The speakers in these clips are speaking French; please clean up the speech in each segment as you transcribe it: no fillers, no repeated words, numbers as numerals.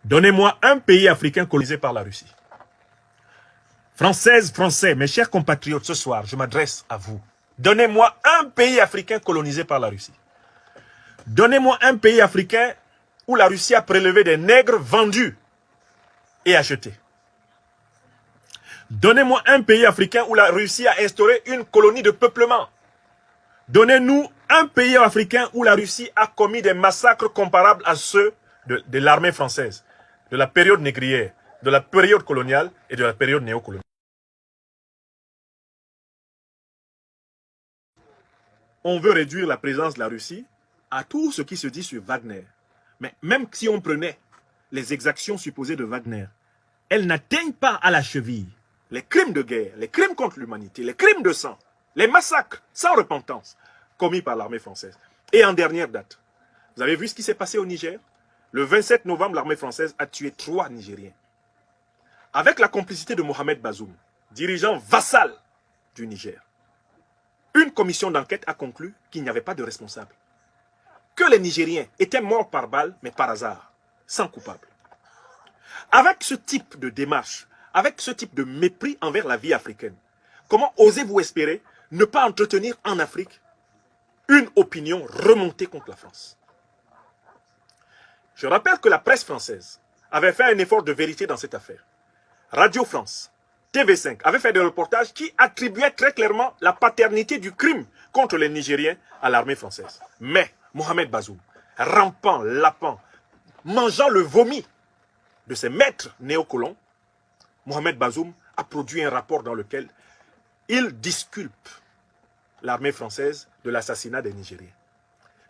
Donnez-moi un pays africain colonisé par la Russie. Françaises, Français, mes chers compatriotes, ce soir, je m'adresse à vous. Donnez-moi un pays africain colonisé par la Russie. Donnez-moi un pays africain où la Russie a prélevé des nègres vendus et achetés. Donnez-moi un pays africain où la Russie a instauré une colonie de peuplement. Donnez-nous un pays africain où la Russie a commis des massacres comparables à ceux de l'armée française, de la période négrière, de la période coloniale et de la période néocoloniale. On veut réduire la présence de la Russie à tout ce qui se dit sur Wagner. Mais même si on prenait les exactions supposées de Wagner, elles n'atteignent pas à la cheville les crimes de guerre, les crimes contre l'humanité, les crimes de sang, les massacres sans repentance commis par l'armée française. Et en dernière date, vous avez vu ce qui s'est passé au Niger? Le 27 novembre, l'armée française a tué 3 Nigériens. Avec la complicité de Mohamed Bazoum, dirigeant vassal du Niger. Une commission d'enquête a conclu qu'il n'y avait pas de responsable. Que les Nigériens étaient morts par balle, mais par hasard, sans coupable. Avec ce type de démarche, avec ce type de mépris envers la vie africaine, comment osez-vous espérer ne pas entretenir en Afrique une opinion remontée contre la France? Je rappelle que la presse française avait fait un effort de vérité dans cette affaire. Radio France, TV5 avait fait des reportages qui attribuaient très clairement la paternité du crime contre les Nigériens à l'armée française. Mais Mohamed Bazoum, rampant, lapant, mangeant le vomi de ses maîtres néocolons, Mohamed Bazoum a produit un rapport dans lequel il disculpe l'armée française de l'assassinat des Nigériens.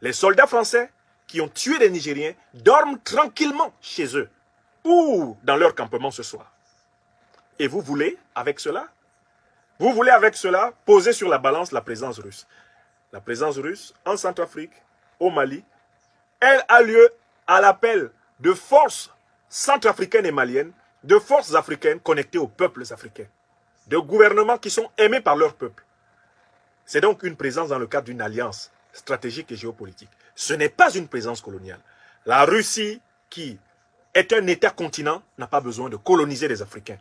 Les soldats français qui ont tué les Nigériens dorment tranquillement chez eux ou dans leur campement ce soir. Et vous voulez, avec cela, poser sur la balance la présence russe. La présence russe en Centrafrique, au Mali, elle a lieu à l'appel de forces centrafricaines et maliennes, de forces africaines connectées aux peuples africains, de gouvernements qui sont aimés par leur peuple. C'est donc une présence dans le cadre d'une alliance stratégique et géopolitique. Ce n'est pas une présence coloniale. La Russie, qui est un État-continent, n'a pas besoin de coloniser les Africains.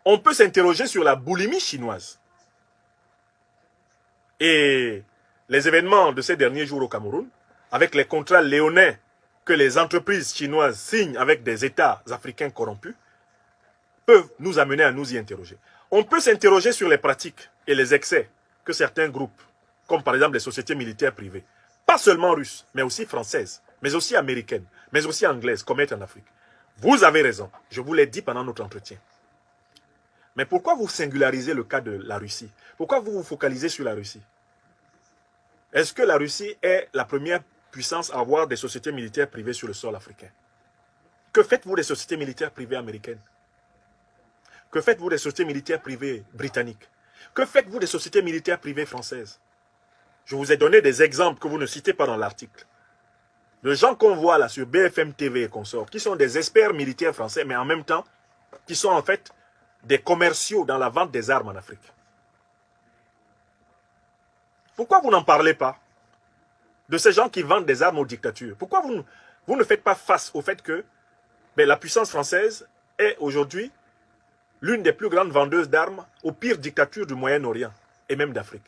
On peut s'interroger sur la boulimie chinoise. Et les événements de ces derniers jours au Cameroun, avec les contrats léonins que les entreprises chinoises signent avec des États africains corrompus, peuvent nous amener à nous y interroger. On peut s'interroger sur les pratiques et les excès que certains groupes, comme par exemple les sociétés militaires privées, pas seulement russes, mais aussi françaises, mais aussi américaines, mais aussi anglaises, commettent en Afrique. Vous avez raison, je vous l'ai dit pendant notre entretien. Mais pourquoi vous singularisez le cas de la Russie? Pourquoi vous vous focalisez sur la Russie? Est-ce que la Russie est la première puissance à avoir des sociétés militaires privées sur le sol africain? Que faites-vous des sociétés militaires privées américaines? Que faites-vous des sociétés militaires privées britanniques? Que faites-vous des sociétés militaires privées françaises? Je vous ai donné des exemples que vous ne citez pas dans l'article. De gens qu'on voit là sur BFM TV et consorts, qui sont des experts militaires français, mais en même temps, qui sont en fait des commerciaux dans la vente des armes en Afrique. Pourquoi vous n'en parlez pas de ces gens qui vendent des armes aux dictatures? Pourquoi vous ne faites pas face au fait que la puissance française est aujourd'hui l'une des plus grandes vendeuses d'armes aux pires dictatures du Moyen-Orient et même d'Afrique?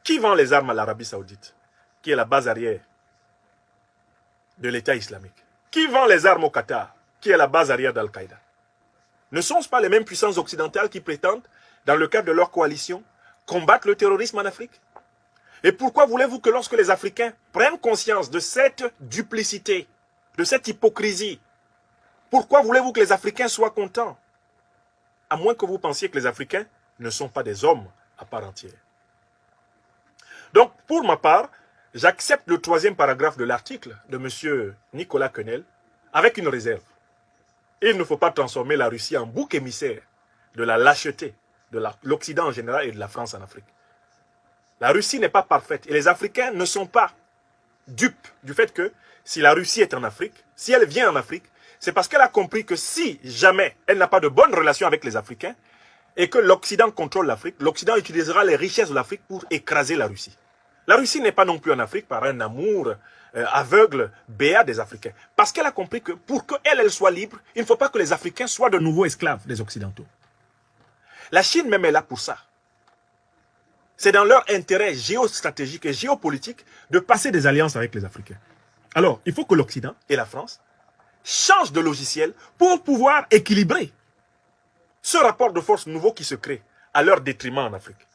Qui vend les armes à l'Arabie Saoudite, qui est la base arrière de l'État islamique? Qui vend les armes au Qatar, qui est la base arrière d'Al-Qaïda? Ne sont-ce pas les mêmes puissances occidentales qui prétendent, dans le cadre de leur coalition, combattre le terrorisme en Afrique? Et pourquoi voulez-vous que lorsque les Africains prennent conscience de cette duplicité, de cette hypocrisie, pourquoi voulez-vous que les Africains soient contents? À moins que vous pensiez que les Africains ne sont pas des hommes à part entière. Donc, pour ma part, j'accepte le 3e paragraphe de l'article de M. Nicolas Quenel avec une réserve. Il ne faut pas transformer la Russie en bouc émissaire de la lâcheté de l'Occident en général et de la France en Afrique. La Russie n'est pas parfaite et les Africains ne sont pas dupes du fait que si la Russie est en Afrique, si elle vient en Afrique, c'est parce qu'elle a compris que si jamais elle n'a pas de bonnes relations avec les Africains et que l'Occident contrôle l'Afrique, l'Occident utilisera les richesses de l'Afrique pour écraser la Russie. La Russie n'est pas non plus en Afrique par un amour aveugle, béat des Africains. Parce qu'elle a compris que pour qu'elle elle soit libre, il ne faut pas que les Africains soient de nouveaux esclaves des Occidentaux. La Chine même est là pour ça. C'est dans leur intérêt géostratégique et géopolitique de passer des alliances avec les Africains. Alors, il faut que l'Occident et la France changent de logiciel pour pouvoir équilibrer ce rapport de force nouveau qui se crée à leur détriment en Afrique.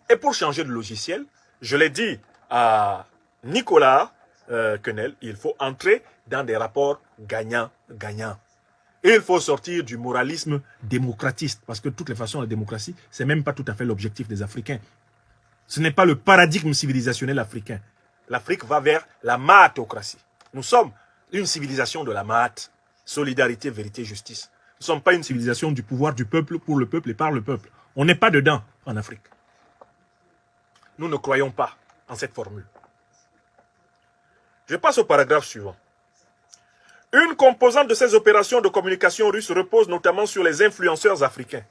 Et pour changer de logiciel, je l'ai dit à Nicolas Quenel, il faut entrer dans des rapports gagnant-gagnant. Et il faut sortir du moralisme démocratiste, parce que de toutes les façons, la démocratie, ce n'est même pas tout à fait l'objectif des Africains. Ce n'est pas le paradigme civilisationnel africain. L'Afrique va vers la maatocratie. Nous sommes une civilisation de la maat, solidarité, vérité, justice. Nous ne sommes pas une civilisation du pouvoir du peuple, pour le peuple et par le peuple. On n'est pas dedans en Afrique. Nous ne croyons pas en cette formule. Je passe au paragraphe suivant. Une composante de ces opérations de communication russe repose notamment sur les influenceurs africains.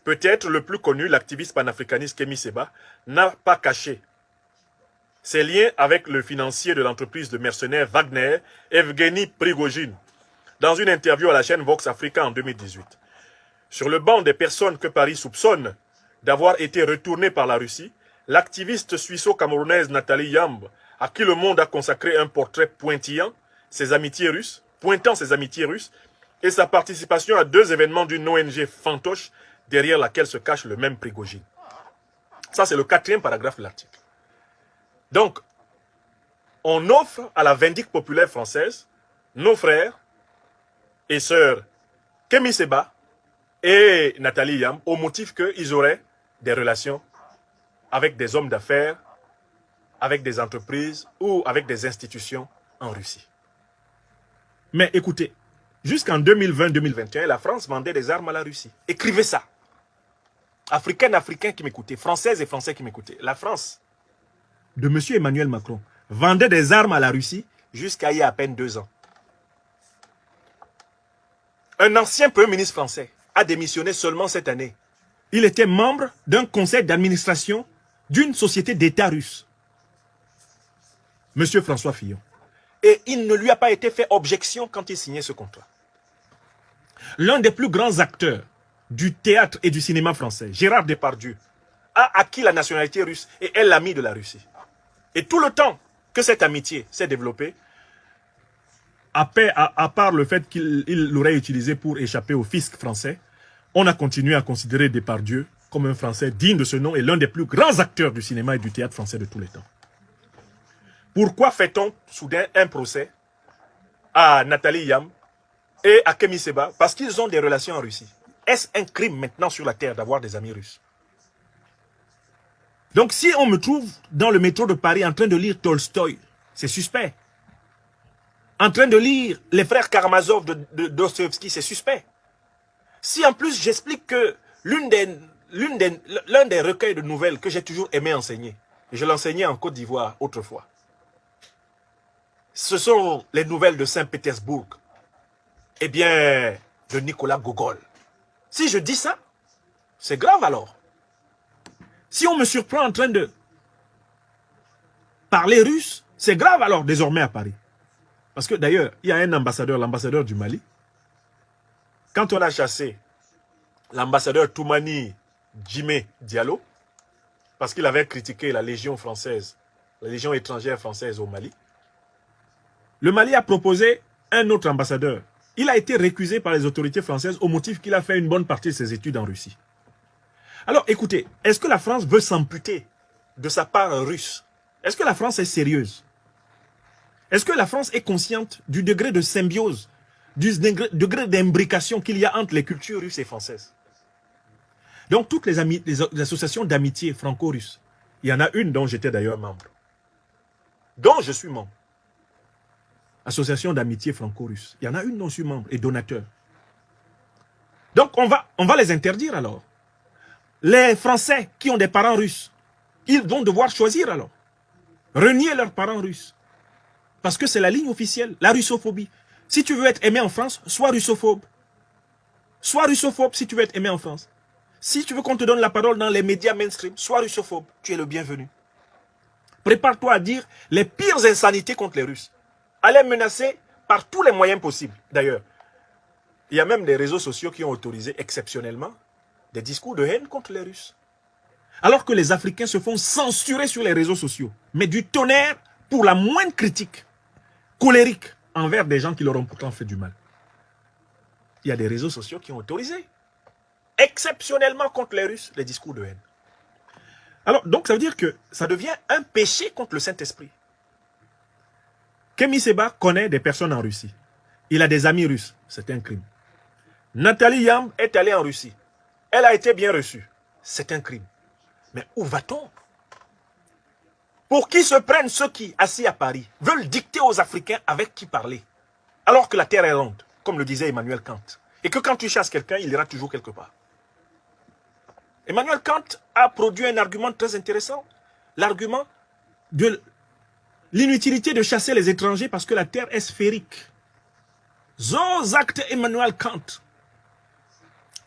Peut-être le plus connu, l'activiste panafricaniste Kémy Séba, n'a pas caché ses liens avec le financier de l'entreprise de mercenaires Wagner, Evgeny Prigojine, dans une interview à la chaîne Vox Africa en 2018. Sur le banc des personnes que Paris soupçonne d'avoir été retournées par la Russie, l'activiste suisseau-camerounaise Nathalie Yamb, à qui le monde a consacré un portrait pointant ses amitiés russes et sa participation à 2 événements d'une ONG fantoche derrière laquelle se cache le même Prigojine. Ça, c'est le 4e paragraphe de l'article. Donc, on offre à la Vindicte populaire française nos frères et sœurs Kémy Séba et Nathalie Yamb au motif qu'ils auraient des relations avec des hommes d'affaires, avec des entreprises ou avec des institutions en Russie. Mais écoutez, jusqu'en 2020-2021, la France vendait des armes à la Russie. Écrivez ça. Africains qui m'écoutaient, Françaises et Français qui m'écoutaient. La France de M. Emmanuel Macron vendait des armes à la Russie jusqu'à il y a à peine 2 ans. Un ancien Premier ministre français a démissionné seulement cette année. Il était membre d'un conseil d'administration d'une société d'État russe. M. François Fillon. Et il ne lui a pas été fait objection quand il signait ce contrat. L'un des plus grands acteurs du théâtre et du cinéma français, Gérard Depardieu, a acquis la nationalité russe et est l'ami de la Russie. Et tout le temps que cette amitié s'est développée, à part le fait qu'il l'aurait utilisé pour échapper au fisc français, on a continué à considérer Depardieu comme un Français digne de ce nom et l'un des plus grands acteurs du cinéma et du théâtre français de tous les temps. Pourquoi fait-on soudain un procès à Nathalie Yamb et à Kémy Séba? Parce qu'ils ont des relations en Russie. Est-ce un crime maintenant sur la terre d'avoir des amis russes? Donc si on me trouve dans le métro de Paris en train de lire Tolstoï, c'est suspect. En train de lire les frères Karamazov de Dostoïevski, c'est suspect. Si en plus j'explique que l'un des recueils de nouvelles que j'ai toujours aimé enseigner, et je l'enseignais en Côte d'Ivoire autrefois, ce sont les nouvelles de Saint-Pétersbourg, eh bien, de Nicolas Gogol. Si je dis ça, c'est grave alors. Si on me surprend en train de parler russe, c'est grave alors désormais à Paris. Parce que d'ailleurs, il y a un ambassadeur, l'ambassadeur du Mali. Quand on a chassé l'ambassadeur Toumani Djimé Diallo, parce qu'il avait critiqué la Légion française, la Légion étrangère française au Mali, le Mali a proposé un autre ambassadeur. Il a été récusé par les autorités françaises au motif qu'il a fait une bonne partie de ses études en Russie. Alors écoutez, est-ce que la France veut s'amputer de sa part russe? Est-ce que la France est sérieuse? Est-ce que la France est consciente du degré de symbiose, du degré d'imbrication qu'il y a entre les cultures russes et françaises? Donc toutes les associations d'amitié franco-russes, il y en a une dont j'étais d'ailleurs membre, dont je suis membre. Association d'amitié franco-russe. Il y en a une dont je suis membre et donateur. Donc on va les interdire alors. Les Français qui ont des parents russes, ils vont devoir choisir alors. Renier leurs parents russes. Parce que c'est la ligne officielle, la russophobie. Si tu veux être aimé en France, sois russophobe. Sois russophobe si tu veux être aimé en France. Si tu veux qu'on te donne la parole dans les médias mainstream, sois russophobe. Tu es le bienvenu. Prépare-toi à dire les pires insanités contre les Russes. À les menacer par tous les moyens possibles. D'ailleurs, il y a même des réseaux sociaux qui ont autorisé exceptionnellement des discours de haine contre les Russes. Alors que les Africains se font censurer sur les réseaux sociaux. Mais du tonnerre pour la moindre critique colérique envers des gens qui leur ont pourtant fait du mal. Il y a des réseaux sociaux qui ont autorisé exceptionnellement contre les Russes les discours de haine. Alors, donc ça veut dire que ça devient un péché contre le Saint-Esprit. Kémy Séba connaît des personnes en Russie. Il a des amis russes. C'est un crime. Nathalie Yamb est allée en Russie. Elle a été bien reçue. C'est un crime. Mais où va-t-on? Pour qui se prennent ceux qui, assis à Paris, veulent dicter aux Africains avec qui parler, alors que la terre est ronde, comme le disait Emmanuel Kant, et que quand tu chasses quelqu'un, il ira toujours quelque part. Emmanuel Kant a produit un argument très intéressant, l'argument de l'inutilité de chasser les étrangers parce que la terre est sphérique. Zozakte Emmanuel Kant.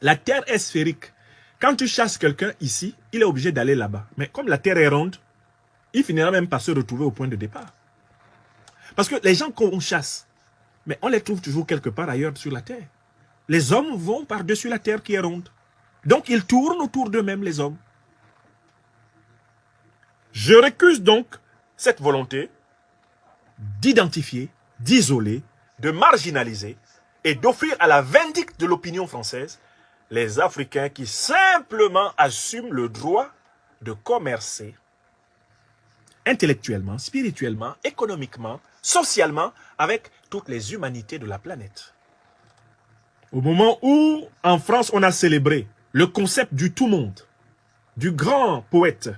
La terre est sphérique. Quand tu chasses quelqu'un ici, il est obligé d'aller là-bas. Mais comme la terre est ronde, il finira même par se retrouver au point de départ. Parce que les gens qu'on chasse, mais on les trouve toujours quelque part ailleurs sur la terre. Les hommes vont par-dessus la terre qui est ronde. Donc ils tournent autour d'eux-mêmes, les hommes. Je récuse donc cette volonté d'identifier, d'isoler, de marginaliser et d'offrir à la vindicte de l'opinion française les Africains qui simplement assument le droit de commercer intellectuellement, spirituellement, économiquement, socialement avec toutes les humanités de la planète. Au moment où, en France, on a célébré le concept du tout-monde, du grand poète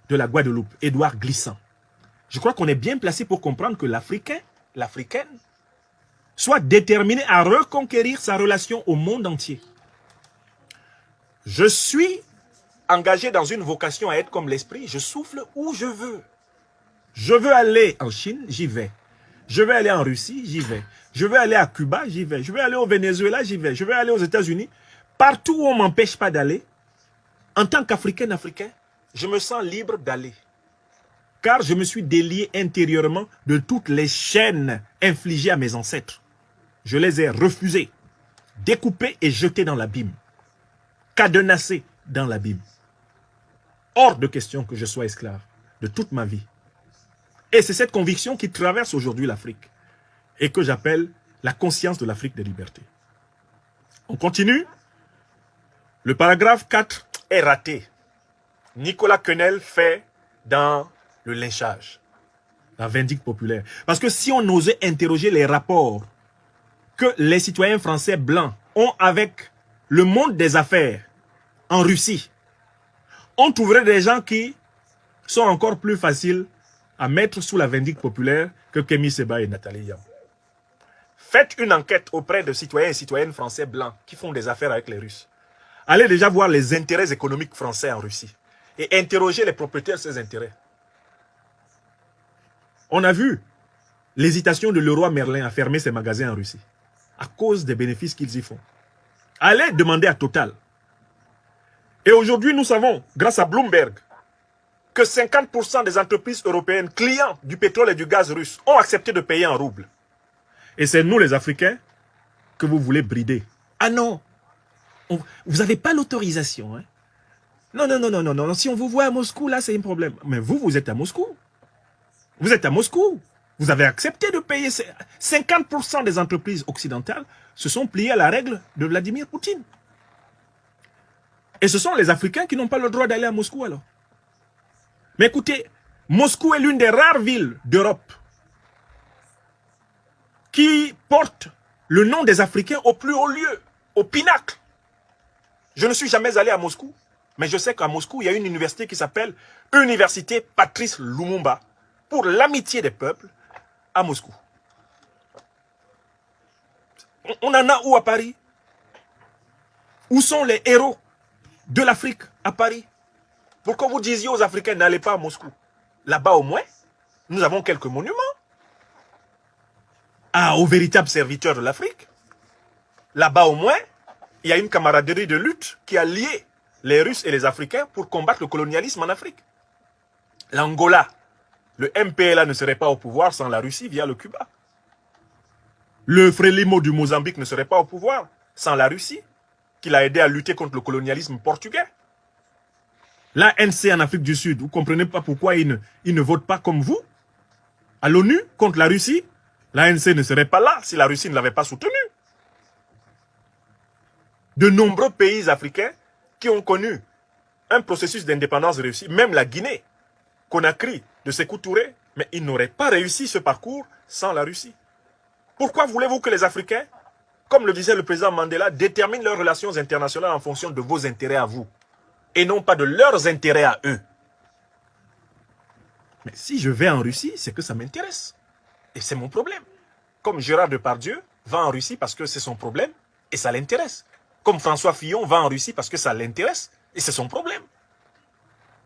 de la Guadeloupe, Édouard Glissant, je crois qu'on est bien placé pour comprendre que l'Africain, l'Africaine, soit déterminé à reconquérir sa relation au monde entier. Je suis engagé dans une vocation à être comme l'esprit, je souffle où je veux. Je veux aller en Chine, j'y vais. Je veux aller en Russie, j'y vais. Je veux aller à Cuba, j'y vais. Je veux aller au Venezuela, j'y vais. Je veux aller aux États-Unis. Partout où on ne m'empêche pas d'aller, en tant qu'Africain, je me sens libre d'aller. Car je me suis délié intérieurement de toutes les chaînes infligées à mes ancêtres. Je les ai refusées, découpées et jetées dans l'abîme. Cadenassées dans l'abîme. Hors de question que je sois esclave de toute ma vie. Et c'est cette conviction qui traverse aujourd'hui l'Afrique et que j'appelle la conscience de l'Afrique des libertés. On continue. Le paragraphe 4 est raté. Nicolas Quenel fait dans le lynchage, la vindicte populaire. Parce que si on osait interroger les rapports que les citoyens français blancs ont avec le monde des affaires en Russie, on trouverait des gens qui sont encore plus faciles à mettre sous la vindicte populaire que Kémy Séba et Nathalie Yamb. Faites une enquête auprès de citoyens et citoyennes français blancs qui font des affaires avec les Russes. Allez déjà voir les intérêts économiques français en Russie et interrogez les propriétaires de ces intérêts. On a vu l'hésitation de Leroy Merlin à fermer ses magasins en Russie à cause des bénéfices qu'ils y font. Allez demander à Total. Et aujourd'hui, nous savons, grâce à Bloomberg, que 50% des entreprises européennes clients du pétrole et du gaz russe ont accepté de payer en roubles. Et c'est nous, les Africains, que vous voulez brider. Ah non, vous n'avez pas l'autorisation. Hein? Non. Si on vous voit à Moscou, là, c'est un problème. Mais vous êtes à Moscou. Vous êtes à Moscou. Vous avez accepté de payer. 50% des entreprises occidentales se sont pliées à la règle de Vladimir Poutine. Et ce sont les Africains qui n'ont pas le droit d'aller à Moscou alors. Mais écoutez, Moscou est l'une des rares villes d'Europe qui porte le nom des Africains au plus haut lieu, au pinacle. Je ne suis jamais allé à Moscou, mais je sais qu'à Moscou, il y a une université qui s'appelle Université Patrice Lumumba pour l'amitié des peuples à Moscou. On en a où à Paris? Où sont les héros de l'Afrique à Paris? Pourquoi vous disiez aux Africains n'allez pas à Moscou? Là-bas au moins, nous avons quelques monuments. Ah, aux véritables serviteurs de l'Afrique. Là-bas au moins, il y a une camaraderie de lutte qui a lié les Russes et les Africains pour combattre le colonialisme en Afrique. L'Angola, Le MPLA ne serait pas au pouvoir sans la Russie via le Cuba. Le Frelimo du Mozambique ne serait pas au pouvoir sans la Russie, qui l'a aidé à lutter contre le colonialisme portugais. L'ANC en Afrique du Sud, vous ne comprenez pas pourquoi ils ne votent pas comme vous à l'ONU contre la Russie. L'ANC ne serait pas là si la Russie ne l'avait pas soutenu. De nombreux pays africains qui ont connu un processus d'indépendance réussi, même la Guinée, Conakry, de Sékou Touré, mais ils n'auraient pas réussi ce parcours sans la Russie. Pourquoi voulez-vous que les Africains, comme le disait le président Mandela, déterminent leurs relations internationales en fonction de vos intérêts à vous et non pas de leurs intérêts à eux? Mais si je vais en Russie, c'est que ça m'intéresse. Et c'est mon problème. Comme Gérard Depardieu va en Russie parce que c'est son problème et ça l'intéresse. Comme François Fillon va en Russie parce que ça l'intéresse et c'est son problème.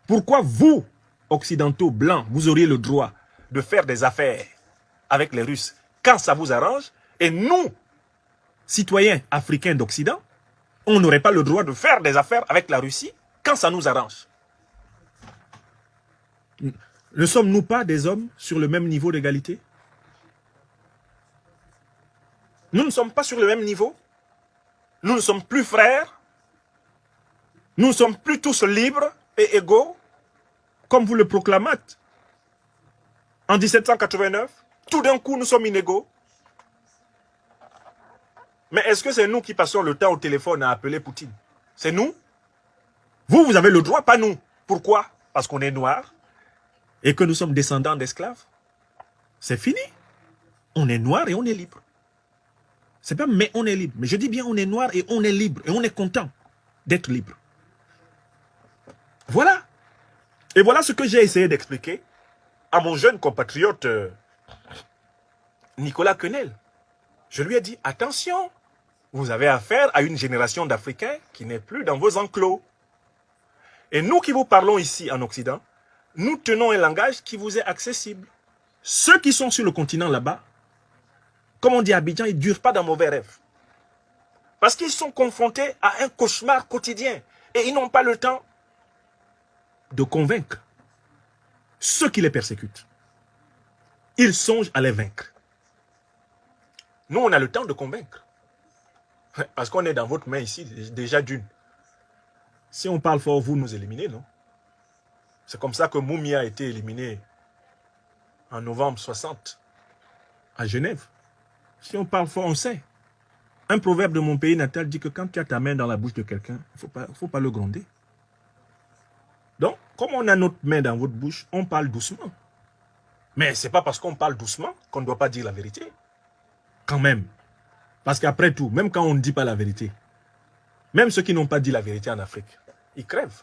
Pourquoi vous, occidentaux blancs, vous auriez le droit de faire des affaires avec les Russes quand ça vous arrange, et nous, citoyens africains d'Occident, on n'aurait pas le droit de faire des affaires avec la Russie quand ça nous arrange? Ne sommes-nous pas des hommes sur le même niveau d'égalité? Nous ne sommes pas sur le même niveau. Nous ne sommes plus frères. Nous ne sommes plus tous libres et égaux, comme vous le proclamâtes. En 1789, tout d'un coup, nous sommes inégaux. Mais est-ce que c'est nous qui passons le temps au téléphone à appeler Poutine? C'est nous? Vous, vous avez le droit, pas nous. Pourquoi? Parce qu'on est noirs et que nous sommes descendants d'esclaves. C'est fini. On est noirs et on est libre. C'est pas mais on est libre. Mais je dis bien on est noir et on est libre. Et on est content d'être libre. Voilà. Et voilà ce que j'ai essayé d'expliquer à mon jeune compatriote Nicolas Quenel. Je lui ai dit, attention, vous avez affaire à une génération d'Africains qui n'est plus dans vos enclos. Et nous qui vous parlons ici en Occident, nous tenons un langage qui vous est accessible. Ceux qui sont sur le continent là-bas, comme on dit à Abidjan, ils ne durent pas dans mauvais rêves. Parce qu'ils sont confrontés à un cauchemar quotidien. Et ils n'ont pas le temps de convaincre ceux qui les persécutent. Ils songent à les vaincre. Nous, on a le temps de convaincre. Parce qu'on est dans votre main ici, déjà d'une. Si on parle fort, vous nous éliminez, non? C'est comme ça que Moumia a été éliminé en novembre 60 à Genève. Si on parle fort, on sait. Un proverbe de mon pays natal dit que quand tu as ta main dans la bouche de quelqu'un, il ne faut pas le gronder. Donc, comme on a notre main dans votre bouche, on parle doucement. Mais ce n'est pas parce qu'on parle doucement qu'on ne doit pas dire la vérité. Quand même. Parce qu'après tout, même quand on ne dit pas la vérité, même ceux qui n'ont pas dit la vérité en Afrique, ils crèvent.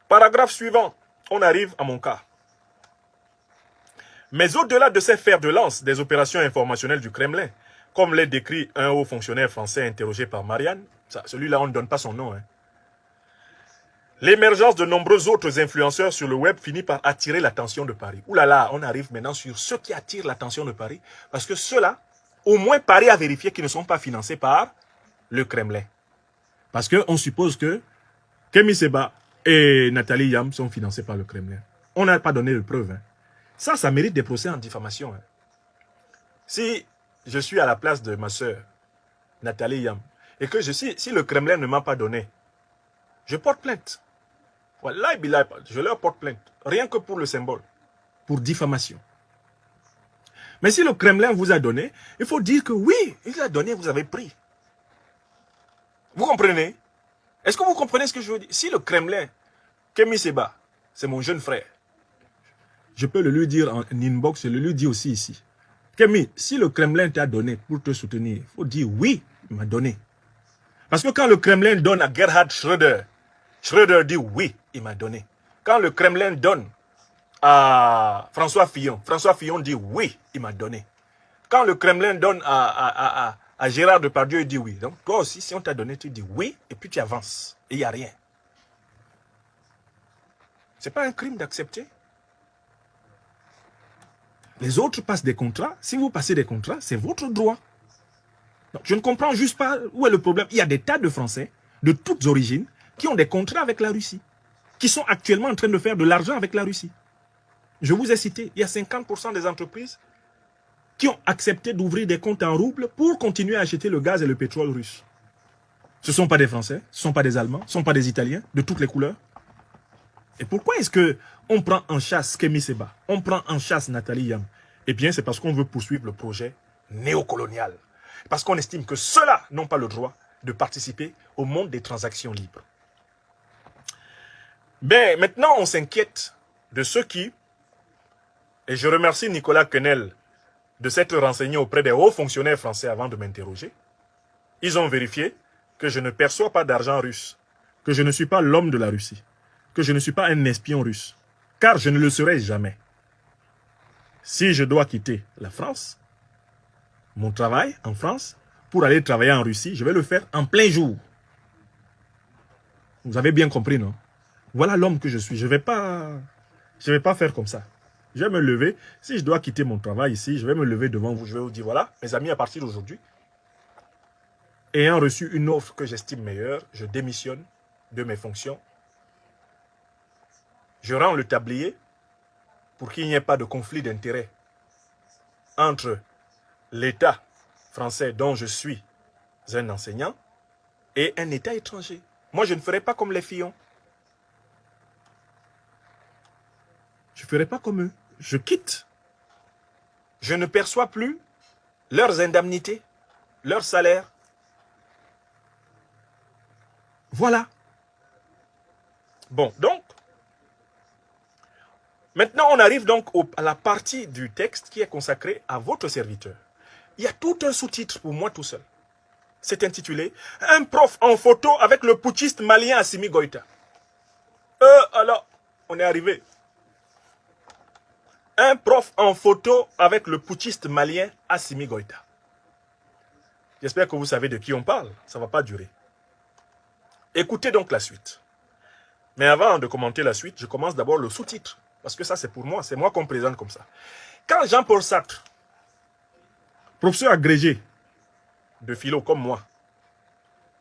Paragraphe suivant. On arrive à mon cas. Mais au-delà de ces fers de lance des opérations informationnelles du Kremlin, comme l'a décrit un haut fonctionnaire français interrogé par Marianne, celui-là on ne donne pas son nom, hein. L'émergence de nombreux autres influenceurs sur le web finit par attirer l'attention de Paris. Ouh là là, on arrive maintenant sur ceux qui attirent l'attention de Paris, parce que ceux-là, au moins Paris a vérifié qu'ils ne sont pas financés par le Kremlin. Parce qu'on suppose que Kémy Séba et Nathalie Yam sont financés par le Kremlin. On n'a pas donné de preuves. Hein. Ça mérite des procès en diffamation. Hein. Si je suis à la place de ma sœur, Nathalie Yam, et que si le Kremlin ne m'a pas donné, je porte plainte. Voilà, je leur porte plainte. Rien que pour le symbole. Pour diffamation. Mais si le Kremlin vous a donné, il faut dire que oui, il a donné, vous avez pris. Vous comprenez? Est-ce que vous comprenez ce que je veux dire? Si le Kremlin, Kémy Séba, c'est mon jeune frère, je peux le lui dire en inbox, je le lui dis aussi ici. Kémy, si le Kremlin t'a donné pour te soutenir, il faut dire oui, il m'a donné. Parce que quand le Kremlin donne à Gerhard Schröder, Schröder dit oui, il m'a donné. Quand le Kremlin donne à François Fillon dit oui, il m'a donné. Quand le Kremlin donne à Gérard Depardieu, il dit oui. Donc toi aussi, si on t'a donné, tu dis oui, et puis tu avances. Et il n'y a rien. Ce n'est pas un crime d'accepter. Les autres passent des contrats. Si vous passez des contrats, c'est votre droit. Donc, je ne comprends juste pas où est le problème. Il y a des tas de Français, de toutes origines, qui ont des contrats avec la Russie. qui sont actuellement en train de faire de l'argent avec la Russie. Je vous ai cité, il y a 50% des entreprises qui ont accepté d'ouvrir des comptes en roubles pour continuer à acheter le gaz et le pétrole russe. Ce ne sont pas des Français, ce ne sont pas des Allemands, ce ne sont pas des Italiens, de toutes les couleurs. Et pourquoi est-ce qu'on prend en chasse Kémy Seba, on prend en chasse Nathalie Yam? Eh bien, c'est parce qu'on veut poursuivre le projet néocolonial. Parce qu'on estime que ceux-là n'ont pas le droit de participer au monde des transactions libres. Ben, maintenant, on s'inquiète de ceux qui, et je remercie Nicolas Quenel de s'être renseigné auprès des hauts fonctionnaires français avant de m'interroger. Ils ont vérifié que je ne perçois pas d'argent russe, que je ne suis pas l'homme de la Russie, que je ne suis pas un espion russe, car je ne le serai jamais. Si je dois quitter la France, mon travail en France, pour aller travailler en Russie, je vais le faire en plein jour. Vous avez bien compris, non? Voilà l'homme que je suis. Je ne vais pas faire comme ça. Je vais me lever. Si je dois quitter mon travail ici, je vais me lever devant vous. Je vais vous dire, voilà, mes amis, à partir d'aujourd'hui, ayant reçu une offre que j'estime meilleure, je démissionne de mes fonctions. Je rends le tablier pour qu'il n'y ait pas de conflit d'intérêts entre l'État français dont je suis un enseignant et un État étranger. Moi, je ne ferai pas comme les Fillons. Je ne ferai pas comme eux. Je quitte. Je ne perçois plus leurs indemnités, leurs salaires. Voilà. Bon, donc, maintenant on arrive donc à la partie du texte qui est consacrée à votre serviteur. Il y a tout un sous-titre pour moi tout seul. C'est intitulé « Un prof en photo avec le putschiste malien Assimi Goïta ». Alors, on est arrivé. Un prof en photo avec le putschiste malien Assimi Goïta. J'espère que vous savez de qui on parle. Ça ne va pas durer. Écoutez donc la suite. Mais avant de commenter la suite, je commence d'abord le sous-titre. Parce que ça, c'est pour moi. C'est moi qu'on présente comme ça. Quand Jean-Paul Sartre, professeur agrégé de philo comme moi,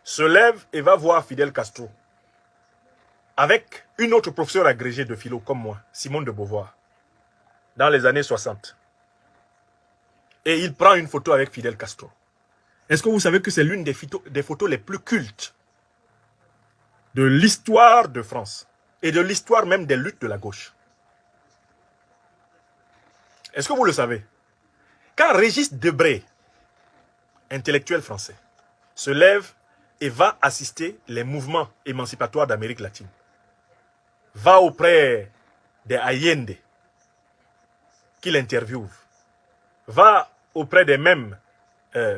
se lève et va voir Fidel Castro avec une autre professeure agrégée de philo comme moi, Simone de Beauvoir, dans les années 60. Et il prend une photo avec Fidel Castro. Est-ce que vous savez que c'est l'une des photos les plus cultes de l'histoire de France et de l'histoire même des luttes de la gauche? Est-ce que vous le savez? Quand Régis Debray, intellectuel français, se lève et va assister les mouvements émancipatoires d'Amérique latine, va auprès des Allende, qu'il interviewe, va auprès des mêmes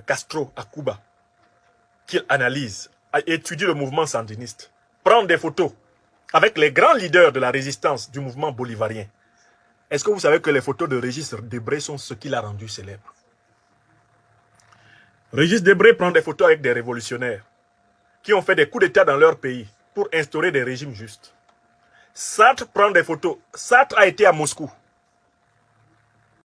Castro à Cuba, qu'il analyse, étudie le mouvement sandiniste, prend des photos avec les grands leaders de la résistance du mouvement bolivarien. Est-ce que vous savez que les photos de Régis Debray sont ce qui l'a rendu célèbre? Régis Debray prend des photos avec des révolutionnaires qui ont fait des coups d'État dans leur pays pour instaurer des régimes justes. Sartre prend des photos. Sartre a été à Moscou